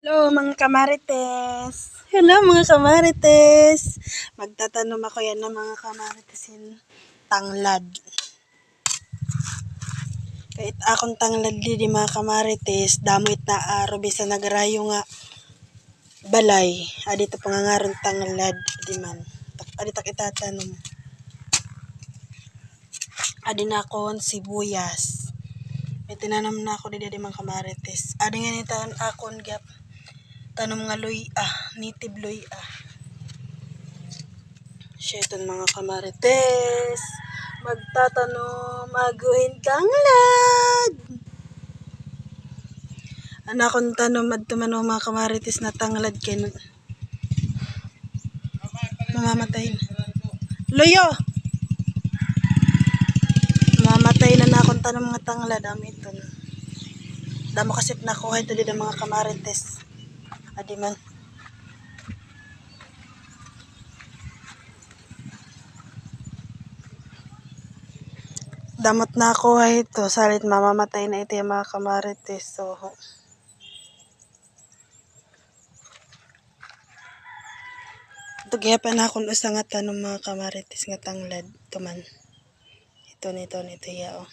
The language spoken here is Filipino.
Hello mga kamarites! Hello mga kamarites! Magtatanong ako yan ng mga kamaritesin tanglad. Kahit akong tanglad di mga kamarites, damit na araw bisa nagrayo nga balay. Adito pangangaron tanglad di man. Adito itatanong. Adi na akong sibuyas. May tinanam na ako di mga kamarites. Adi nga nitaan akong gap. Tanom nga native luya. Shaitan mga kamarites. Magtatanong, maguhin tanglad. Anak kong tanom at tumano mga kamarites na tanglad kayo. Mamamatay na. Luyo! Mamamatay na akong tanom mga tanglad. Dami ito. Damo kasip na kuha ito dito mga kamarites. Adi man. Damot na ako ito. Salit mamamatay na ito yung mga kamarites. So, ito gayapan na akong usa nga tanong mga kamarites nga tanglad. Ito man. Ito yao.